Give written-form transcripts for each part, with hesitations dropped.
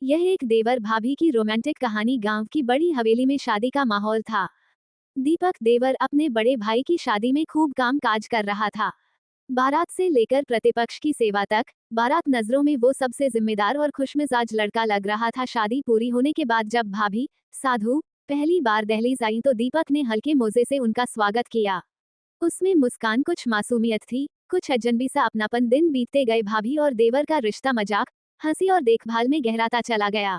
यह एक देवर भाभी की रोमांटिक कहानी। गांव की बड़ी हवेली में शादी का माहौल था। दीपक देवर अपने बड़े भाई की शादी में खूब काम काज कर रहा था। बारात से लेकर प्रतिपक्ष की सेवा तक, बारात नजरों में वो सबसे जिम्मेदार और खुशमिजाज लड़का लग रहा था। शादी पूरी होने के बाद जब भाभी साधु पहली बार दहलीज आई तो दीपक ने हल्के मोजे से उनका स्वागत किया। उसमें मुस्कान, कुछ मासूमियत थी, कुछ अजनबी सा अपनापन। दिन बीतते गए, भाभी और देवर का रिश्ता मजाक, हंसी और देखभाल में गहराता चला गया।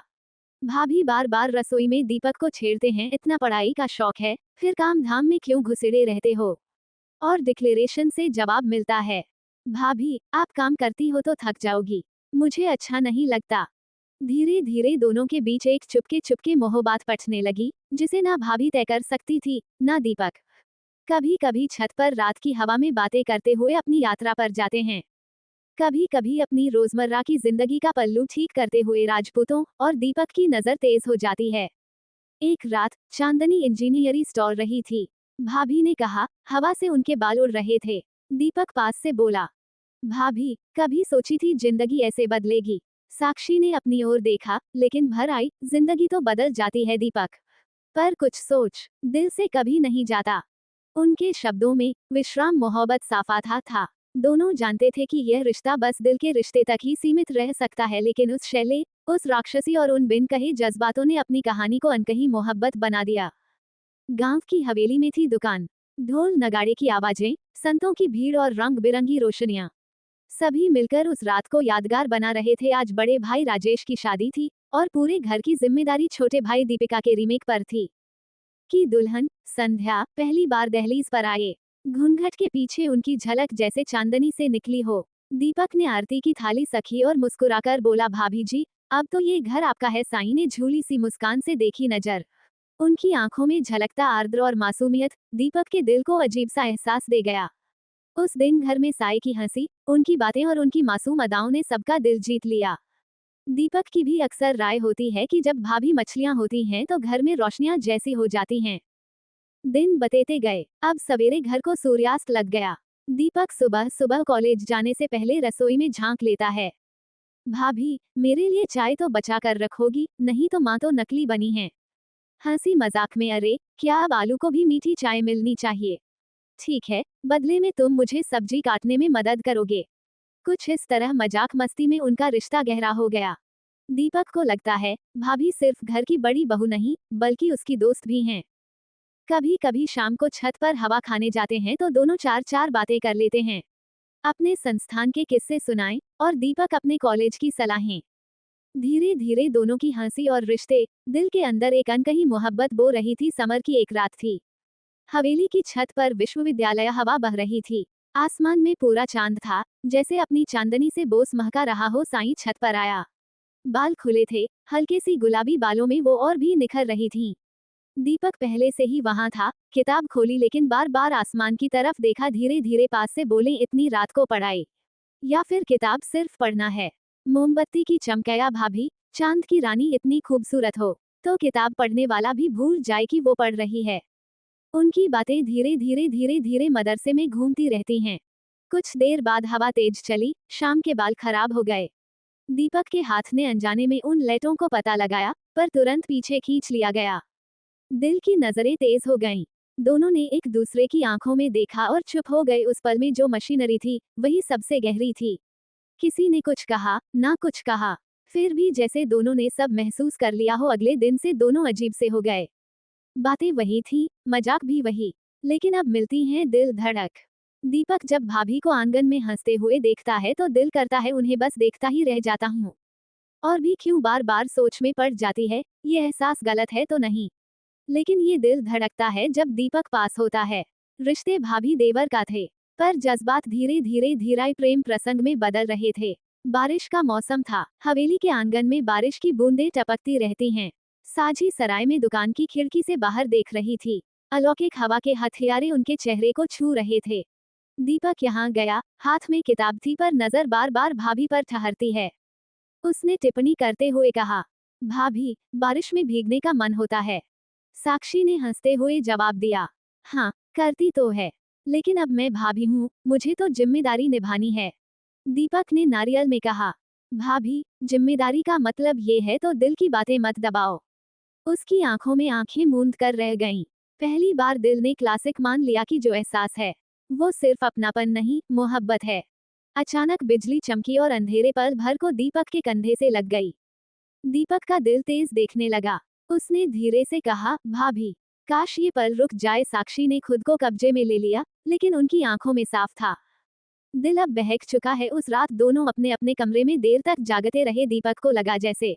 भाभी बार बार रसोई में दीपक को छेड़ते हैं, इतना पढ़ाई का शौक है, फिर काम धाम में क्यों घुसेड़े रहते हो? और डिक्लेरेशन से जवाब मिलता है, भाभी आप काम करती हो तो थक जाओगी, मुझे अच्छा नहीं लगता। धीरे धीरे दोनों के बीच एक चुपके चुपके मोहब्बत पटने लगी, जिसे ना भाभी तय कर सकती थी ना दीपक। कभी कभी छत पर रात की हवा में बातें करते हुए अपनी यात्रा पर जाते हैं, कभी कभी अपनी रोजमर्रा की जिंदगी का पल्लू ठीक करते हुए राजपूतों और दीपक की नजर तेज हो जाती है। एक रात चांदनी इंजीनियरी स्टॉल रही थी। भाभी ने कहा, हवा से उनके बाल उड़ रहे थे। दीपक पास से बोला, भाभी कभी सोची थी जिंदगी ऐसे बदलेगी? साक्षी ने अपनी ओर देखा, लेकिन भर आई, जिंदगी तो बदल जाती है दीपक, पर कुछ सोच दिल से कभी नहीं जाता। उनके शब्दों में विश्राम मोहब्बत साफा था। दोनों जानते थे कि यह रिश्ता बस दिल के रिश्ते तक ही सीमित रह सकता है, लेकिन उस शैले, उस राक्षसी और उन बिन कहे जज्बातों ने अपनी कहानी को अनकही मोहब्बत बना दिया। गांव की हवेली में थी दुकान, ढोल नगाड़े की आवाजें, संतों की भीड़ और रंग बिरंगी रोशनियां। सभी मिलकर उस रात को यादगार बना रहे थे। आज बड़े भाई राजेश की शादी थी और पूरे घर की जिम्मेदारी छोटे भाई दीपिका के रीमेक पर थी। कि दुल्हन संध्या पहली बार दहलीज पर आए, घूंघट के पीछे उनकी झलक जैसे चांदनी से निकली हो। दीपक ने आरती की थाली सखी और मुस्कुराकर बोला, भाभी जी अब तो ये घर आपका है। साईं ने झूली सी मुस्कान से देखी नजर, उनकी आंखों में झलकता आर्द्र और मासूमियत दीपक के दिल को अजीब सा एहसास दे गया। उस दिन घर में साई की हंसी, उनकी बातें और उनकी मासूम अदाओं ने सबका दिल जीत लिया। दीपक की भी अक्सर राय होती है कि जब भाभी मछलियां होती हैं तो घर में रोशनियां जैसी हो जाती हैं। दिन बतेते गए, अब सवेरे घर को सूर्यास्त लग गया। दीपक सुबह सुबह कॉलेज जाने से पहले रसोई में झांक लेता है। भाभी मेरे लिए चाय तो बचा कर रखोगी, नहीं तो माँ तो नकली बनी है। हंसी मजाक में, अरे क्या अब आलू को भी मीठी चाय मिलनी चाहिए? ठीक है, बदले में तुम मुझे सब्जी काटने में मदद करोगे। कुछ इस तरह मजाक मस्ती में उनका रिश्ता गहरा हो गया। दीपक को लगता है भाभी सिर्फ घर की बड़ी बहू नहीं, बल्कि उसकी दोस्त भी हैं। कभी कभी शाम को छत पर हवा खाने जाते हैं तो दोनों चार चार बातें कर लेते हैं, अपने संस्थान के किस्से सुनाएं और दीपक अपने कॉलेज की सलाहें। धीरे धीरे दोनों की हंसी और रिश्ते, दिल के अंदर एक अनकही मोहब्बत बो रही थी। समर की एक रात थी। हवेली की छत पर विश्वविद्यालय हवा बह रही थी। आसमान में पूरा चांद था, जैसे अपनी चांदनी से बोस महका रहा हो। साईं छत पर आया। बाल खुले थे, हल्के सी गुलाबी बालों में वो और भी निखर रही थीं। दीपक पहले से ही वहां था, किताब खोली लेकिन बार बार आसमान की तरफ देखा। धीरे धीरे पास से बोले, इतनी रात को पढ़ाई या फिर किताब सिर्फ पढ़ना है? मोमबत्ती की चमकया, भाभी चांद की रानी इतनी खूबसूरत हो तो किताब पढ़ने वाला भी भूल जाए कि वो पढ़ रही है। उनकी बातें धीरे धीरे मदरसे में घूमती रहती हैं। कुछ देर बाद हवा तेज चली, शाम के बाल खराब हो गए। दीपक के हाथ ने अनजाने में उन लेटों को पता लगाया, पर तुरंत पीछे खींच लिया गया। दिल की नजरें तेज हो गईं। दोनों ने एक दूसरे की आंखों में देखा और चुप हो गए। उस पल में जो मशीनरी थी वही सबसे गहरी थी। किसी ने कुछ कहा, ना कुछ कहा, फिर भी जैसे दोनों ने सब महसूस कर लिया हो। अगले दिन से दोनों अजीब से हो गए। बातें वही थी, मजाक भी वही, लेकिन अब मिलती हैं दिल धड़क। दीपक जब भाभी को आंगन में हंसते हुए देखता है तो दिल करता है उन्हें बस देखता ही रह जाता हूँ। और भी क्यों, बार बार सोच में पड़ जाती है, ये एहसास गलत है तो नहीं, लेकिन ये दिल धड़कता है जब दीपक पास होता है। रिश्ते भाभी देवर का थे, पर जज्बात धीरे धीरे धीराई प्रेम प्रसंग में बदल रहे थे। बारिश का मौसम था, हवेली के आंगन में बारिश की बूंदें टपकती रहती हैं। साझी सराय में दुकान की खिड़की से बाहर देख रही थी। अलौकिक हवा के हथियारे उनके चेहरे को छू रहे थे। दीपक यहाँ गया, हाथ में किताब थी पर नजर बार बार भाभी पर ठहरती है। उसने टिप्पणी करते हुए कहा, भाभी बारिश में भीगने का मन होता है? साक्षी ने हंसते हुए जवाब दिया, हाँ करती तो है, लेकिन अब मैं भाभी हूँ, मुझे तो जिम्मेदारी निभानी है। दीपक ने नारियल में कहा, भाभी, जिम्मेदारी का मतलब ये है तो दिल की बातें मत दबाओ। उसकी आंखों में आंखें मूंद कर रह गईं। पहली बार दिल ने क्लासिक मान लिया कि जो एहसास है वो सिर्फ अपनापन नहीं, मोहब्बत है। अचानक बिजली चमकी और अंधेरे पल भर को दीपक के कंधे से लग गई। दीपक का दिल तेज देखने लगा। उसने धीरे से कहा, भाभी, काश ये पल रुक जाए। साक्षी ने खुद को कब्जे में ले लिया, लेकिन उनकी आंखों में साफ था, दिल अब बहक चुका है। उस रात दोनों अपने अपने कमरे में देर तक जागते रहे। दीपक को लगा जैसे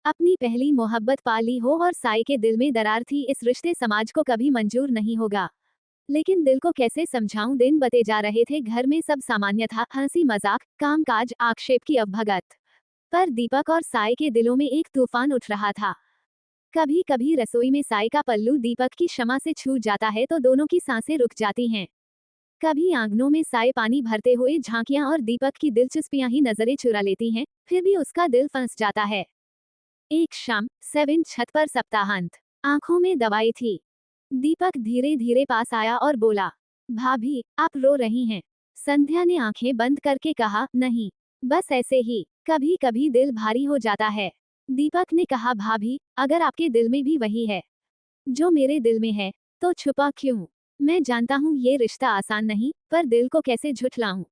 अपनी पहली मोहब्बत पाली हो और साई के दिल में दरार थी। इस रिश्ते समाज को कभी मंजूर नहीं होगा। लेकिन दिल को कैसे समझाऊं। दिन बते जा रहे थे। घर में सब सामान्य था, हंसी मजाक, कामकाज, आक्षेप की अवभगत। पर दीपक और साई के दिलों में एक तूफान उठ रहा था। कभी कभी रसोई में साई का पल्लू दीपक की क्षमा से छूट जाता है तो दोनों की सांसें रुक जाती हैं। कभी आंगनों में साई पानी भरते हुए झांकियां और दीपक की दिलचस्पियां ही नजरें चुरा लेती हैं, फिर भी उसका दिल फंस जाता है। एक शाम 7 छत पर सप्ताहांत, आंखों में दवाई थी। दीपक धीरे धीरे पास आया और बोला, भाभी, आप रो रही हैं। संध्या ने आंखें बंद करके कहा, नहीं, बस ऐसे ही, कभी कभी दिल भारी हो जाता है। दीपक ने कहा, भाभी, अगर आपके दिल में भी वही है जो मेरे दिल में है, तो छुपा क्यों? मैं जानता हूँ ये रिश्ता आसान नहीं, पर दिल को कैसे झुठलाऊं।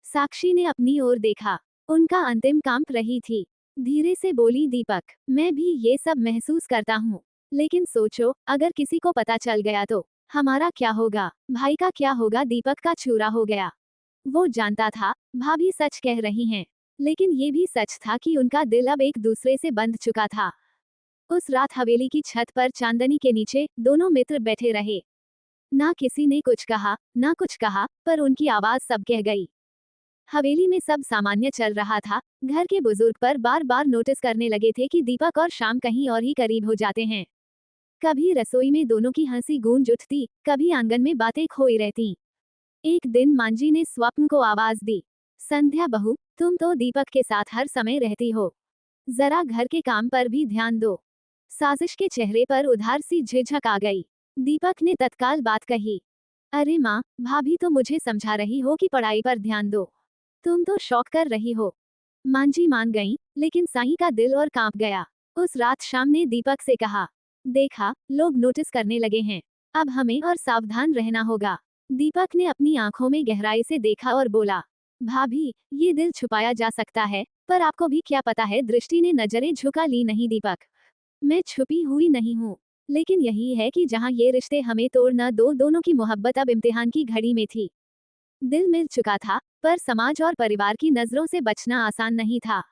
साक्षी ने अपनी ओर देखा। उनका अंतिम कांप रही थी। धीरे से बोली, दीपक, मैं भी ये सब महसूस करता हूँ। लेकिन सोचो, अगर किसी को पता चल गया तो हमारा क्या होगा? भाई का क्या होगा? दीपक का चूरा हो गया। वो जानता था भाभी सच कह रही हैं, लेकिन ये भी सच था कि उनका दिल अब एक दूसरे से बंध चुका था। उस रात हवेली की छत पर चांदनी के नीचे दोनों मित्र बैठे रहे। ना किसी ने कुछ कहा, ना कुछ कहा, पर उनकी आवाज सब कह गई। हवेली में सब सामान्य चल रहा था। घर के बुजुर्ग पर बार बार नोटिस करने लगे थे कि दीपक और शाम कहीं और ही करीब हो जाते हैं। कभी रसोई में दोनों की हंसी गूंज उठती, कभी आंगन में बातें खोई रहती। एक दिन मांझी ने स्वप्न को आवाज दी, संध्या बहू, तुम तो दीपक के साथ हर समय रहती हो, जरा घर के काम पर भी ध्यान दो। साजिश के चेहरे पर उधार सी झिझक आ गई। दीपक ने तत्काल बात कही, अरे माँ, भाभी तो मुझे समझा रही हो कि पढ़ाई पर ध्यान दो, तुम तो शौक कर रही हो। मांझी मान गई, लेकिन साई का दिल और कांप गया। उस रात शाम ने दीपक से कहा, देखा, लोग नोटिस करने लगे हैं, अब हमें और सावधान रहना होगा। दीपक ने अपनी आंखों में गहराई से देखा और बोला, भाभी, ये दिल छुपाया जा सकता है, पर आपको भी क्या पता है। दृष्टि ने नजरें झुका ली, नहीं दीपक, मैं छुपी हुई नहीं हूँ, लेकिन यही है कि जहाँ ये रिश्ते हमें तोड़ न दो। दोनों की मोहब्बत अब इम्तिहान की घड़ी में थी। दिल मिल चुका था, पर समाज और परिवार की नजरों से बचना आसान नहीं था।